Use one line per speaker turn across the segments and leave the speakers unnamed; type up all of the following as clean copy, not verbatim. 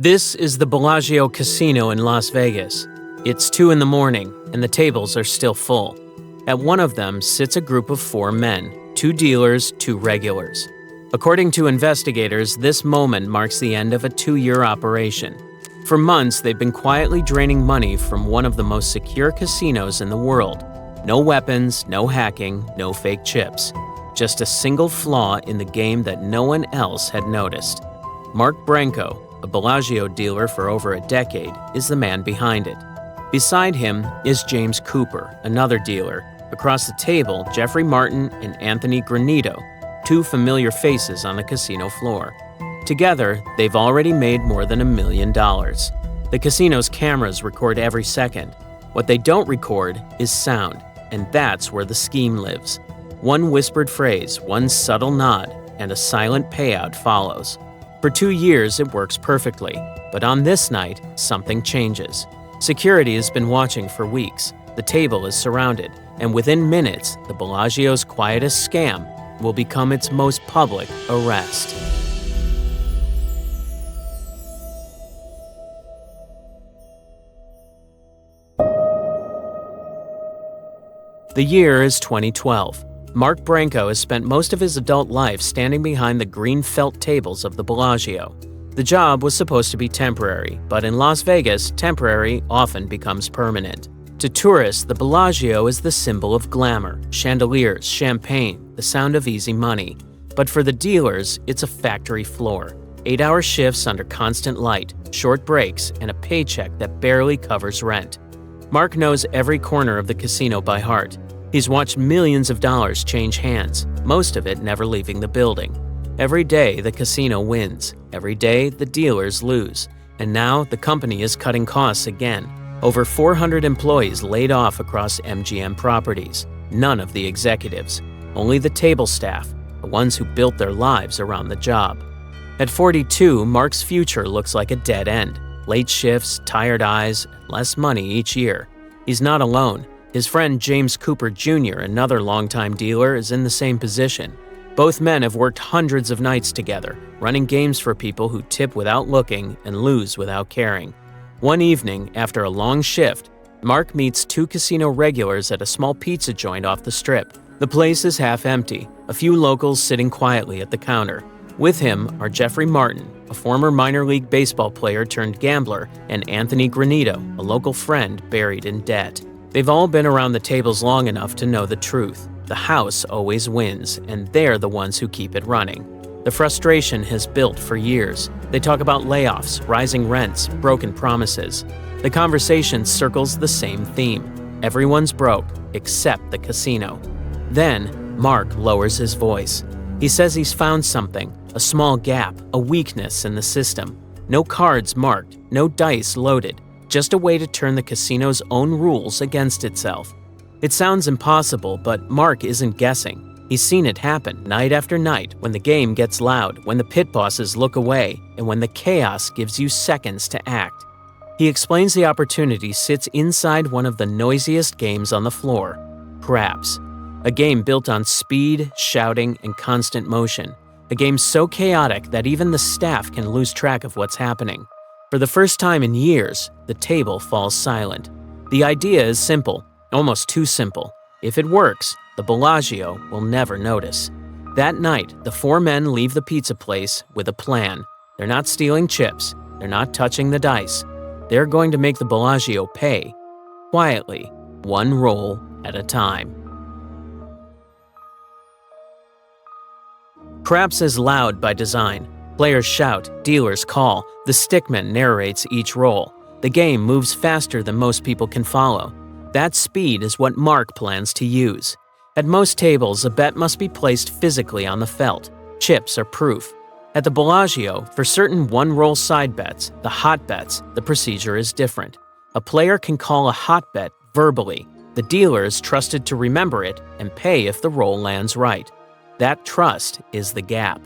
This is the Bellagio Casino in Las Vegas. It's 2 in the morning, and the tables are still full. At one of them sits a group of 4 men, 2 dealers, 2 regulars. According to investigators, this moment marks the end of a 2-year operation. For months, they've been quietly draining money from one of the most secure casinos in the world. No weapons, no hacking, no fake chips. Just a single flaw in the game that no one else had noticed. Mark Branco, a Bellagio dealer for over a decade, is the man behind it. Beside him is James Cooper, another dealer. Across the table, Jeffrey Martin and Anthony Granito, 2 familiar faces on the casino floor. Together, they've already made more than $1 million. The casino's cameras record every second. What they don't record is sound, and that's where the scheme lives. One whispered phrase, one subtle nod, and a silent payout follows. For 2 years, it works perfectly, but on this night, something changes. Security has been watching for weeks. The table is surrounded, and within minutes, the Bellagio's quietest scam will become its most public arrest. The year is 2012. Mark Branco has spent most of his adult life standing behind the green felt tables of the Bellagio. The job was supposed to be temporary, but in Las Vegas, temporary often becomes permanent. To tourists, the Bellagio is the symbol of glamour, chandeliers, champagne, the sound of easy money. But for the dealers, it's a factory floor. 8-hour shifts under constant light, short breaks, and a paycheck that barely covers rent. Mark knows every corner of the casino by heart. He's watched millions of dollars change hands, most of it never leaving the building. Every day, the casino wins. Every day, the dealers lose. And now, the company is cutting costs again. Over 400 employees laid off across MGM properties. None of the executives. Only the table staff, the ones who built their lives around the job. At 42, Mark's future looks like a dead end. Late shifts, tired eyes, less money each year. He's not alone. His friend James Cooper Jr., another longtime dealer, is in the same position. Both men have worked hundreds of nights together, running games for people who tip without looking and lose without caring. One evening, after a long shift, Mark meets 2 casino regulars at a small pizza joint off the strip. The place is half empty, a few locals sitting quietly at the counter. With him are Jeffrey Martin, a former minor league baseball player turned gambler, and Anthony Granito, a local friend buried in debt. They've all been around the tables long enough to know the truth. The house always wins, and they're the ones who keep it running. The frustration has built for years. They talk about layoffs, rising rents, broken promises. The conversation circles the same theme. Everyone's broke, except the casino. Then, Mark lowers his voice. He says he's found something, a small gap, a weakness in the system. No cards marked, no dice loaded. Just a way to turn the casino's own rules against itself. It sounds impossible, but Mark isn't guessing. He's seen it happen night after night when the game gets loud, when the pit bosses look away, and when the chaos gives you seconds to act. He explains the opportunity sits inside one of the noisiest games on the floor, craps. A game built on speed, shouting, and constant motion. A game so chaotic that even the staff can lose track of what's happening. For the first time in years, the table falls silent. The idea is simple, almost too simple. If it works, the Bellagio will never notice. That night, the 4 men leave the pizza place with a plan. They're not stealing chips. They're not touching the dice. They're going to make the Bellagio pay. Quietly, one roll at a time. Craps is loud by design. Players shout, dealers call, the stickman narrates each roll. The game moves faster than most people can follow. That speed is what Mark plans to use. At most tables, a bet must be placed physically on the felt. Chips are proof. At the Bellagio, for certain one-roll side bets, the hot bets, the procedure is different. A player can call a hot bet verbally. The dealer is trusted to remember it and pay if the roll lands right. That trust is the gap.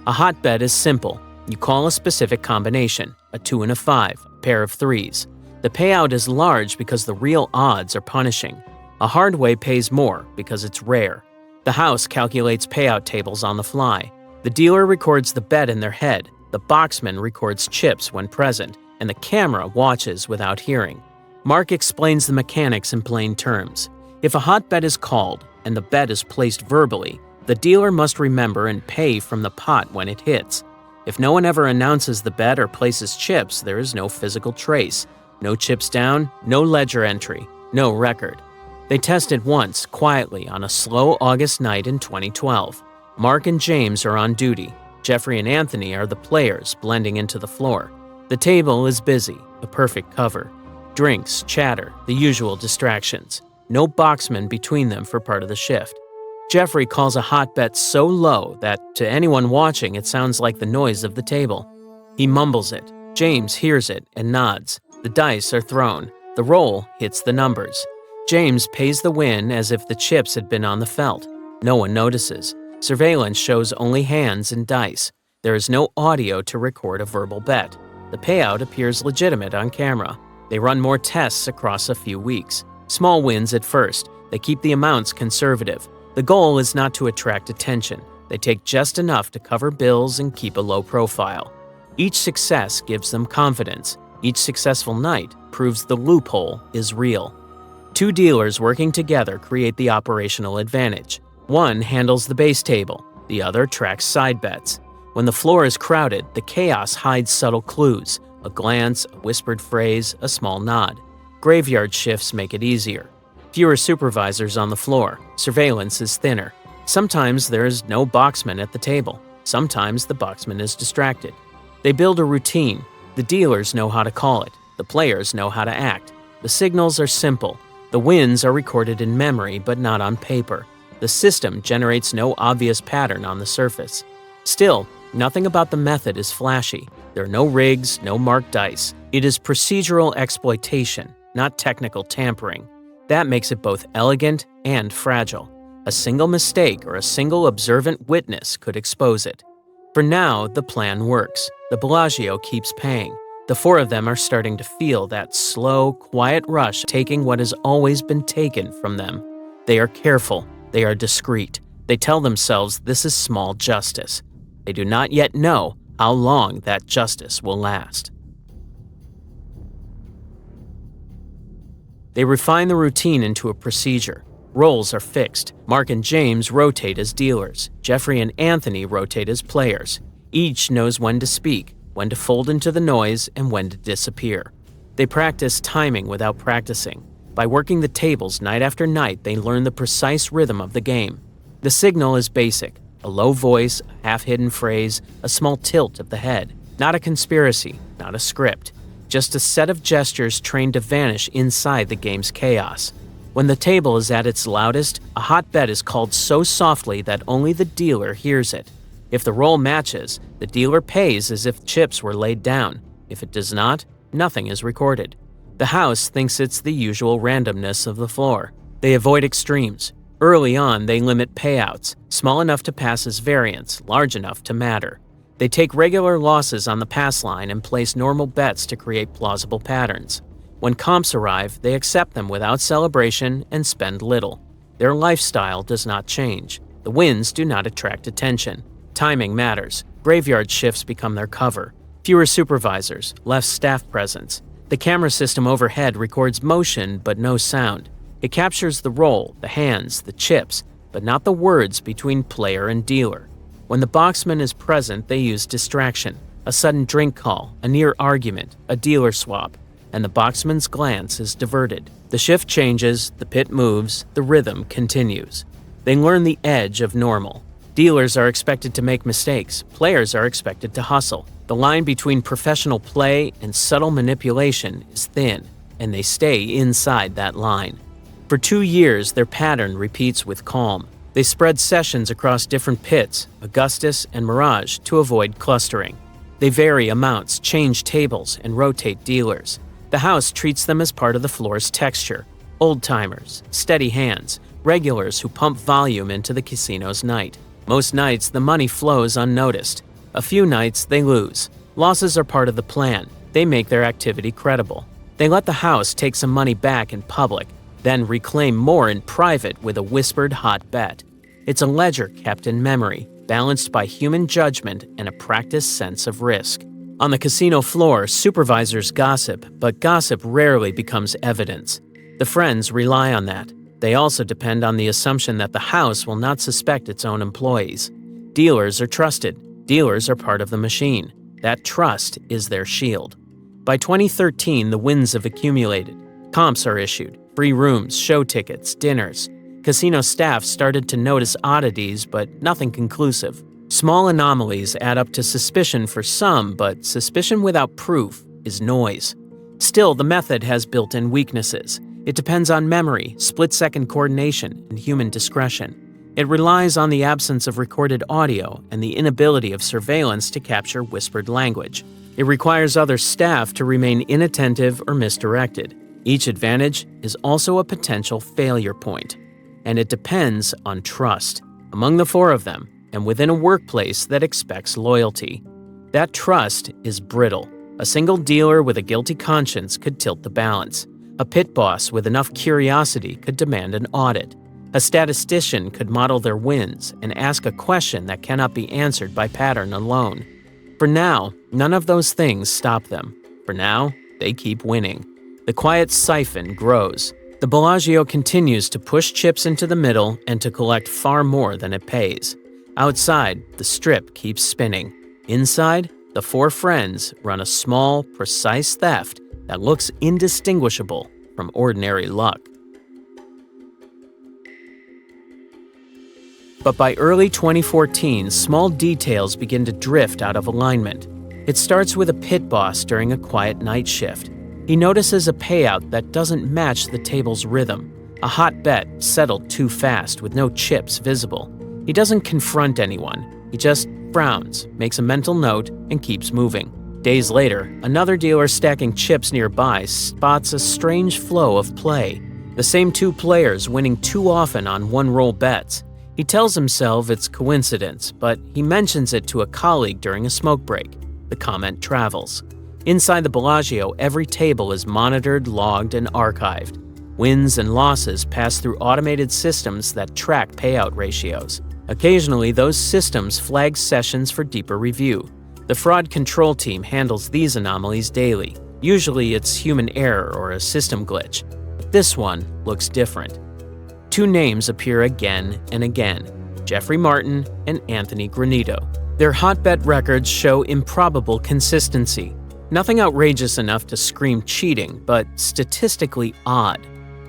A hot bet is simple. You call a specific combination, a 2 and a 5, a pair of 3s. The payout is large because the real odds are punishing. A hard way pays more because it's rare. The house calculates payout tables on the fly. The dealer records the bet in their head. The The boxman records chips when present, and the camera watches without hearing. Mark explains the mechanics in plain terms. If a hot bet is called and the bet is placed verbally, the dealer must remember and pay from the pot when it hits. If no one ever announces the bet or places chips, there is no physical trace. No chips down, no ledger entry, no record. They tested once, quietly, on a slow August night in 2012. Mark and James are on duty. Jeffrey and Anthony are the players, blending into the floor. The table is busy, a perfect cover. Drinks, chatter, the usual distractions. No boxman between them for part of the shift. Jeffrey calls a hot bet so low that, to anyone watching, it sounds like the noise of the table. He mumbles it. James hears it and nods. The dice are thrown. The roll hits the numbers. James pays the win as if the chips had been on the felt. No one notices. Surveillance shows only hands and dice. There is no audio to record a verbal bet. The payout appears legitimate on camera. They run more tests across a few weeks. Small wins at first. They keep the amounts conservative. The goal is not to attract attention. They take just enough to cover bills and keep a low profile. Each success gives them confidence. Each successful night proves the loophole is real. Two dealers working together create the operational advantage. One handles the base table, the other tracks side bets. When the floor is crowded, the chaos hides subtle clues, a glance, a whispered phrase, a small nod. Graveyard shifts make it easier. Fewer supervisors on the floor, surveillance is thinner. Sometimes there is no boxman at the table. Sometimes the boxman is distracted. They build a routine. The dealers know how to call it. The players know how to act. The signals are simple. The wins are recorded in memory but not on paper. The system generates no obvious pattern on the surface. Still, nothing about the method is flashy. There are no rigs, no marked dice. It is procedural exploitation, not technical tampering. That makes it both elegant and fragile. A single mistake or a single observant witness could expose it. For now, the plan works. The Bellagio keeps paying. The four of them are starting to feel that slow, quiet rush taking what has always been taken from them. They are careful. They are discreet. They tell themselves this is small justice. They do not yet know how long that justice will last. They refine the routine into a procedure. Roles are fixed. Mark and James rotate as dealers. Jeffrey and Anthony rotate as players. Each knows when to speak, when to fold into the noise, and when to disappear. They practice timing without practicing. By working the tables night after night, they learn the precise rhythm of the game. The signal is basic. A low voice, a half-hidden phrase, a small tilt of the head. Not a conspiracy, not a script. Just a set of gestures trained to vanish inside the game's chaos. When the table is at its loudest, a hot bet is called so softly that only the dealer hears it. If the roll matches, the dealer pays as if chips were laid down. If it does not, nothing is recorded. The house thinks it's the usual randomness of the floor. They avoid extremes. Early on, they limit payouts, small enough to pass as variance, large enough to matter. They take regular losses on the pass line and place normal bets to create plausible patterns. When comps arrive, they accept them without celebration and spend little. Their lifestyle does not change. The wins do not attract attention. Timing matters. Graveyard shifts become their cover. Fewer supervisors, less staff presence. The camera system overhead records motion but no sound. It captures the roll, the hands, the chips, but not the words between player and dealer. When the boxman is present, they use distraction, a sudden drink call, a near argument, a dealer swap, and the boxman's glance is diverted. The shift changes, the pit moves, the rhythm continues. They learn the edge of normal. Dealers are expected to make mistakes. Players are expected to hustle. The line between professional play and subtle manipulation is thin, and they stay inside that line. For 2 years, their pattern repeats with calm. They spread sessions across different pits, Augustus and Mirage, to avoid clustering. They vary amounts, change tables, and rotate dealers. The house treats them as part of the floor's texture. Old-timers, steady hands, regulars who pump volume into the casino's night. Most nights, the money flows unnoticed. A few nights, they lose. Losses are part of the plan. They make their activity credible. They let the house take some money back in public, then reclaim more in private with a whispered hot bet. It's a ledger kept in memory. balanced by human judgment and a practiced sense of risk. On the casino floor, supervisors gossip, but gossip rarely becomes evidence. The friends rely on that. They also depend on the assumption that the house will not suspect its own employees. Dealers are trusted. Dealers are part of the machine. That trust is their shield. By 2013, the wins have accumulated. Comps are issued, free rooms, show tickets, dinners. Casino staff started to notice oddities, but nothing conclusive. Small anomalies add up to suspicion for some, but suspicion without proof is noise. Still, the method has built-in weaknesses. It depends on memory, split-second coordination, and human discretion. It relies on the absence of recorded audio and the inability of surveillance to capture whispered language. It requires other staff to remain inattentive or misdirected. Each advantage is also a potential failure point. And it depends on trust, among the four of them, and within a workplace that expects loyalty. That trust is brittle. A single dealer with a guilty conscience could tilt the balance. A pit boss with enough curiosity could demand an audit. A statistician could model their wins and ask a question that cannot be answered by pattern alone. For now, none of those things stop them. For now, they keep winning. The quiet siphon grows. The Bellagio continues to push chips into the middle and to collect far more than it pays. Outside, the strip keeps spinning. Inside, the four friends run a small, precise theft that looks indistinguishable from ordinary luck. But by early 2014, small details begin to drift out of alignment. It starts with a pit boss during a quiet night shift. He notices a payout that doesn't match the table's rhythm. A hot bet settled too fast with no chips visible. He doesn't confront anyone. He just frowns, makes a mental note, and keeps moving. Days later, another dealer stacking chips nearby spots a strange flow of play. The same two players winning too often on one-roll bets. He tells himself it's coincidence, but he mentions it to a colleague during a smoke break. The comment travels. Inside the Bellagio, every table is monitored, logged, and archived. Wins and losses pass through automated systems that track payout ratios. Occasionally, those systems flag sessions for deeper review. The fraud control team handles these anomalies daily. Usually, it's human error or a system glitch. This one looks different. Two names appear again and again: Jeffrey Martin and Anthony Granito. Their hotbet records show improbable consistency. Nothing outrageous enough to scream cheating, but statistically odd.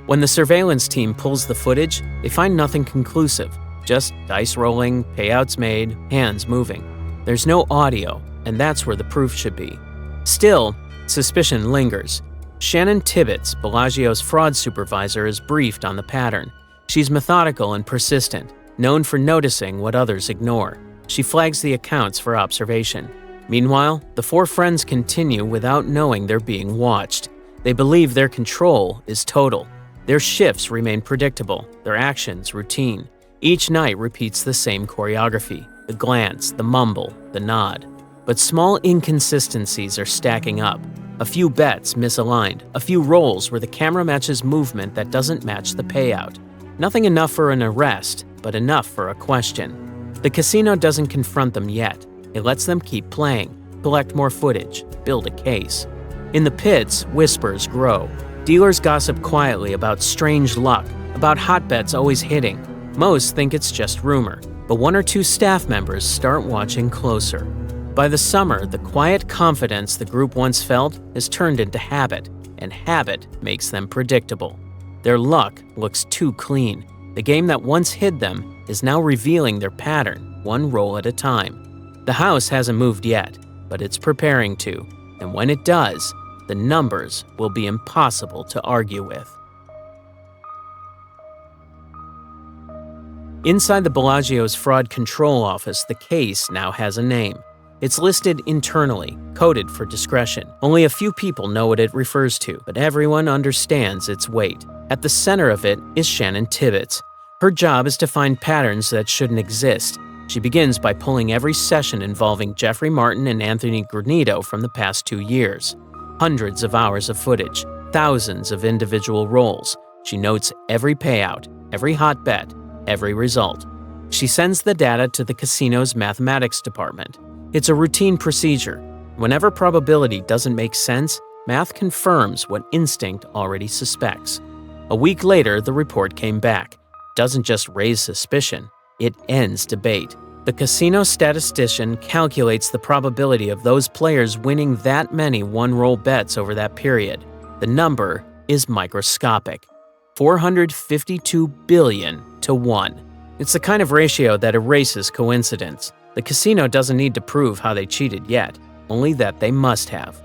When the surveillance team pulls the footage, they find nothing conclusive. Just dice rolling, payouts made, hands moving. There's no audio, and that's where the proof should be. Still, suspicion lingers. Shannon Tibbetts, Bellagio's fraud supervisor, is briefed on the pattern. She's methodical and persistent, known for noticing what others ignore. She flags the accounts for observation. Meanwhile, the four friends continue without knowing they're being watched. They believe their control is total. Their shifts remain predictable, their actions routine. Each night repeats the same choreography: the glance, the mumble, the nod. But small inconsistencies are stacking up. A few bets misaligned, a few rolls where the camera matches movement that doesn't match the payout. Nothing enough for an arrest, but enough for a question. The casino doesn't confront them yet. It lets them keep playing, collect more footage, build a case. In the pits, whispers grow. Dealers gossip quietly about strange luck, about hot bets always hitting. Most think it's just rumor, but one or two staff members start watching closer. By the summer, the quiet confidence the group once felt is turned into habit, and habit makes them predictable. Their luck looks too clean. The game that once hid them is now revealing their pattern, one roll at a time. The house hasn't moved yet, but it's preparing to, and when it does, the numbers will be impossible to argue with. Inside the Bellagio's fraud control office, the case now has a name. It's listed internally, coded for discretion. Only a few people know what it refers to, but everyone understands its weight. At the center of it is Shannon Tibbetts. Her job is to find patterns that shouldn't exist. She begins by pulling every session involving Jeffrey Martin and Anthony Granito from the past 2 years. Hundreds of hours of footage, thousands of individual rolls. She notes every payout, every hot bet, every result. She sends the data to the casino's mathematics department. It's a routine procedure. Whenever probability doesn't make sense, math confirms what instinct already suspects. A week later, the report came back. Doesn't just raise suspicion, it ends debate. The casino statistician calculates the probability of those players winning that many one-roll bets over that period. The number is microscopic: 452 billion to 1. It's the kind of ratio that erases coincidence. The casino doesn't need to prove how they cheated yet, only that they must have.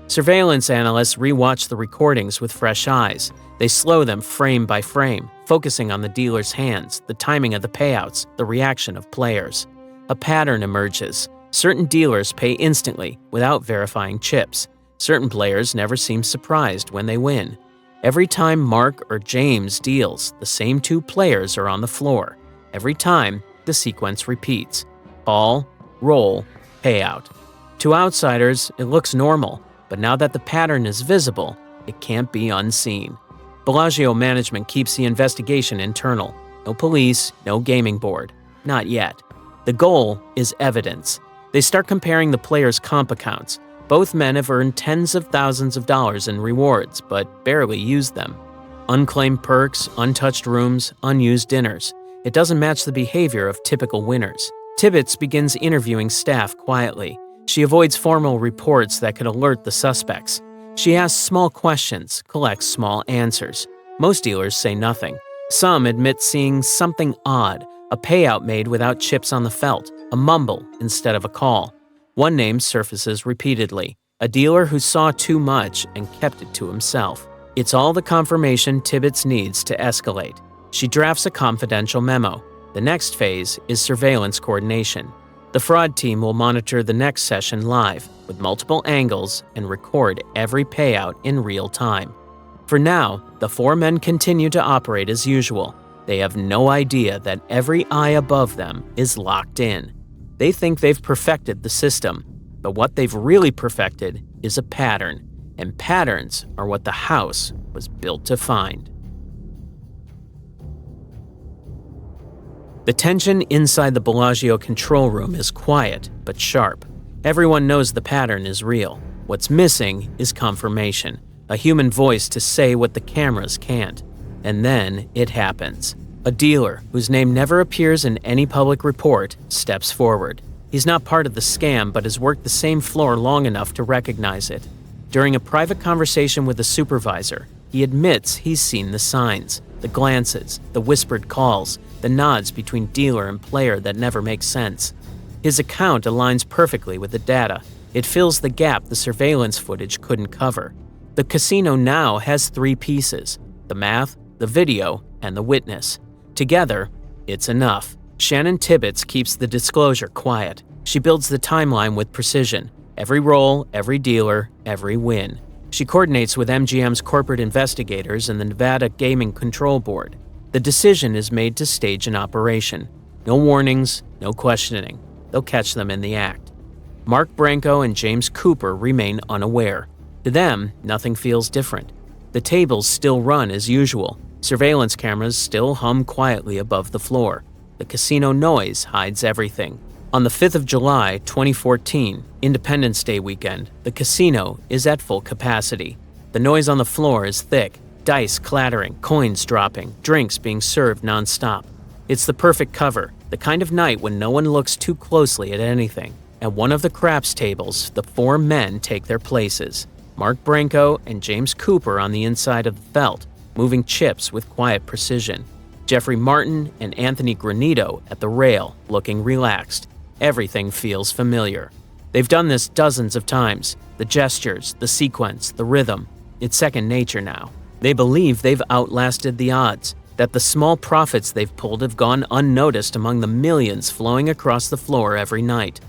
Surveillance analysts rewatch the recordings with fresh eyes. They slow them frame by frame, focusing on the dealer's hands, the timing of the payouts, the reaction of players. A pattern emerges. Certain dealers pay instantly, without verifying chips. Certain players never seem surprised when they win. Every time Mark or James deals, the same two players are on the floor. Every time, the sequence repeats. Call, roll, payout. To outsiders, it looks normal, but now that the pattern is visible, it can't be unseen. Bellagio management keeps the investigation internal. No police, no gaming board. Not yet. The goal is evidence. They start comparing the players' comp accounts. Both men have earned tens of thousands of dollars in rewards, but barely used them. Unclaimed perks, untouched rooms, unused dinners. It doesn't match the behavior of typical winners. Tibbetts begins interviewing staff quietly. She avoids formal reports that could alert the suspects. She asks small questions, collects small answers. Most dealers say nothing. Some admit seeing something odd, a payout made without chips on the felt, a mumble instead of a call. One name surfaces repeatedly, a dealer who saw too much and kept it to himself. It's all the confirmation Tibbetts needs to escalate. She drafts a confidential memo. The next phase is surveillance coordination. The fraud team will monitor the next session live, with multiple angles, and record every payout in real time. For now, the four men continue to operate as usual. They have no idea that every eye above them is locked in. They think they've perfected the system, but what they've really perfected is a pattern, and patterns are what the house was built to find. The tension inside the Bellagio control room is quiet but sharp. Everyone knows the pattern is real. What's missing is confirmation, a human voice to say what the cameras can't. And then it happens. A dealer, whose name never appears in any public report, steps forward. He's not part of the scam, but has worked the same floor long enough to recognize it. During a private conversation with the supervisor, he admits he's seen the signs, the glances, the whispered calls, the nods between dealer and player that never make sense. His account aligns perfectly with the data. It fills the gap the surveillance footage couldn't cover. The casino now has three pieces: the math, the video, and the witness. Together, it's enough. Shannon Tibbetts keeps the disclosure quiet. She builds the timeline with precision. Every roll, every dealer, every win. She coordinates with MGM's corporate investigators and the Nevada Gaming Control Board. The decision is made to stage an operation. No warnings, no questioning. They'll catch them in the act. Mark Branco and James Cooper remain unaware. To them, nothing feels different. The tables still run as usual. Surveillance cameras still hum quietly above the floor. The casino noise hides everything. On the 5th of July, 2014, Independence Day weekend, the casino is at full capacity. The noise on the floor is thick. Dice clattering, coins dropping, drinks being served nonstop. It's the perfect cover, the kind of night when no one looks too closely at anything. At one of the craps tables, the four men take their places. Mark Branco and James Cooper on the inside of the felt, moving chips with quiet precision. Jeffrey Martin and Anthony Granito at the rail, looking relaxed. Everything feels familiar. They've done this dozens of times. The gestures, the sequence, the rhythm. It's second nature now. They believe they've outlasted the odds, that the small profits they've pulled have gone unnoticed among the millions flowing across the floor every night.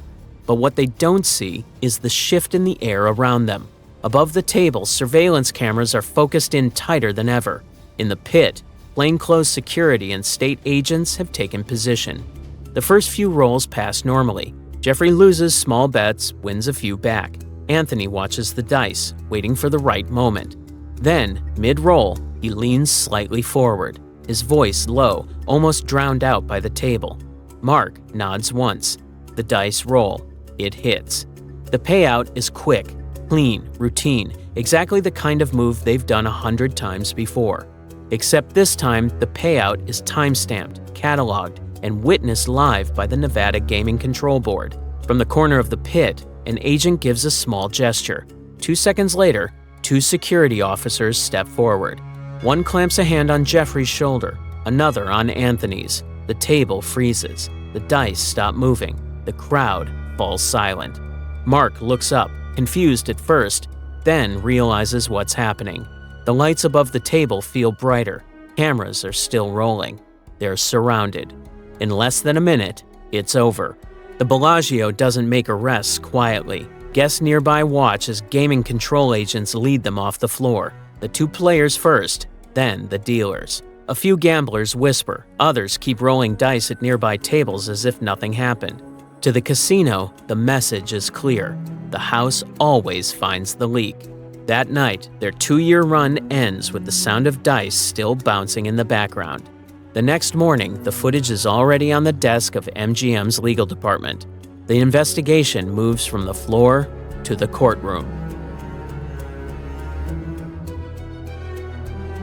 But what they don't see is the shift in the air around them. Above the table, surveillance cameras are focused in tighter than ever. In the pit, plainclothes security and state agents have taken position. The first few rolls pass normally. Jeffrey loses small bets, wins a few back. Anthony watches the dice, waiting for the right moment. Then, mid-roll, he leans slightly forward, his voice low, almost drowned out by the table. Mark nods once. The dice roll. It hits. The payout is quick, clean, routine, exactly the kind of move they've done 100 times before. Except this time, the payout is timestamped, cataloged, and witnessed live by the Nevada Gaming Control Board. From the corner of the pit, an agent gives a small gesture. 2 seconds later, 2 security officers step forward. One clamps a hand on Jeffrey's shoulder, another on Anthony's. The table freezes. The dice stop moving. The crowd falls silent. Mark looks up, confused at first, then realizes what's happening. The lights above the table feel brighter. Cameras are still rolling. They're surrounded. In less than a minute, it's over. The Bellagio doesn't make arrests quietly. Guests nearby watch as gaming control agents lead them off the floor. The 2 players first, then the dealers. A few gamblers whisper. Others keep rolling dice at nearby tables as if nothing happened. To the casino, the message is clear. The house always finds the leak. That night, their 2-year run ends with the sound of dice still bouncing in the background. The next morning, the footage is already on the desk of MGM's legal department. The investigation moves from the floor to the courtroom.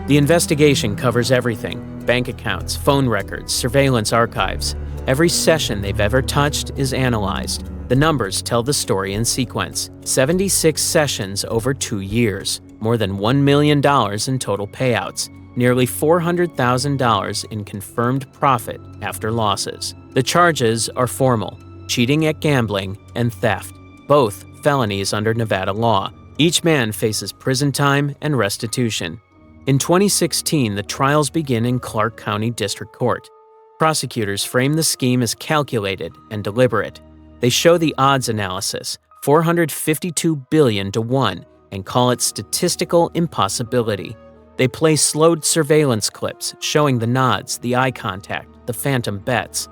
The investigation covers everything: bank accounts, phone records, surveillance archives. Every session they've ever touched is analyzed. The numbers tell the story in sequence. 76 sessions over 2 years, more than $1 million in total payouts, nearly $400,000 in confirmed profit after losses. The charges are formal: cheating at gambling and theft, both felonies under Nevada law. Each man faces prison time and restitution. In 2016, the trials begin in Clark County District Court. Prosecutors frame the scheme as calculated and deliberate. They show the odds analysis, 452 billion to 1, and call it statistical impossibility. They play slowed surveillance clips showing the nods, the eye contact, the phantom bets.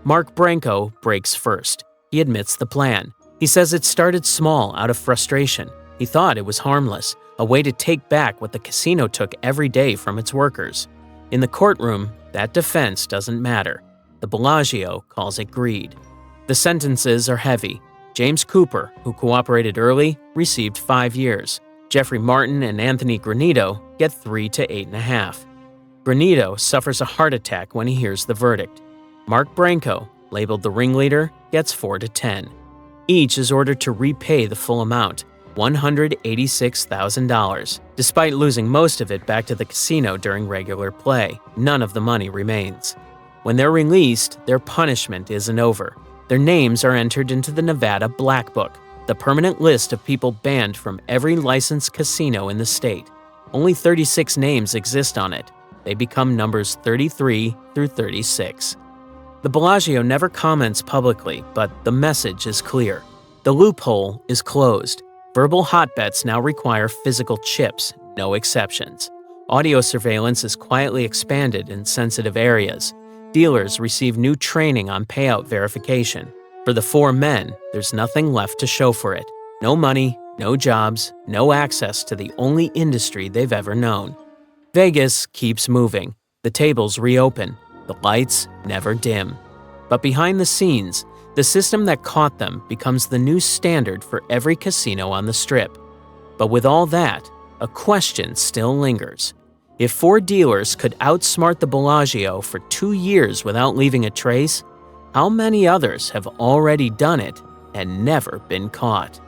Mark Branco breaks first. He admits the plan. He says it started small out of frustration. He thought it was harmless, a way to take back what the casino took every day from its workers. In the courtroom, that defense doesn't matter. The Bellagio calls it greed. The sentences are heavy. James Cooper, who cooperated early, received 5 years. Jeffrey Martin and Anthony Granito get 3 to 8.5. Granito suffers a heart attack when he hears the verdict. Mark Branco, labeled the ringleader, gets 4 to 10. Each is ordered to repay the full amount, $186,000. Despite losing most of it back to the casino during regular play, none of the money remains. When they're released, their punishment isn't over. Their names are entered into the Nevada Black Book, the permanent list of people banned from every licensed casino in the state. Only 36 names exist on it. They become numbers 33 through 36. The Bellagio never comments publicly, but the message is clear. The loophole is closed. Verbal hotbets now require physical chips, no exceptions. Audio surveillance is quietly expanded in sensitive areas. Dealers receive new training on payout verification. For the 4 men, there's nothing left to show for it. No money, no jobs, no access to the only industry they've ever known. Vegas keeps moving. The tables reopen. The lights never dim. But behind the scenes, the system that caught them becomes the new standard for every casino on the Strip. But with all that, a question still lingers. If 4 dealers could outsmart the Bellagio for 2 years without leaving a trace, how many others have already done it and never been caught?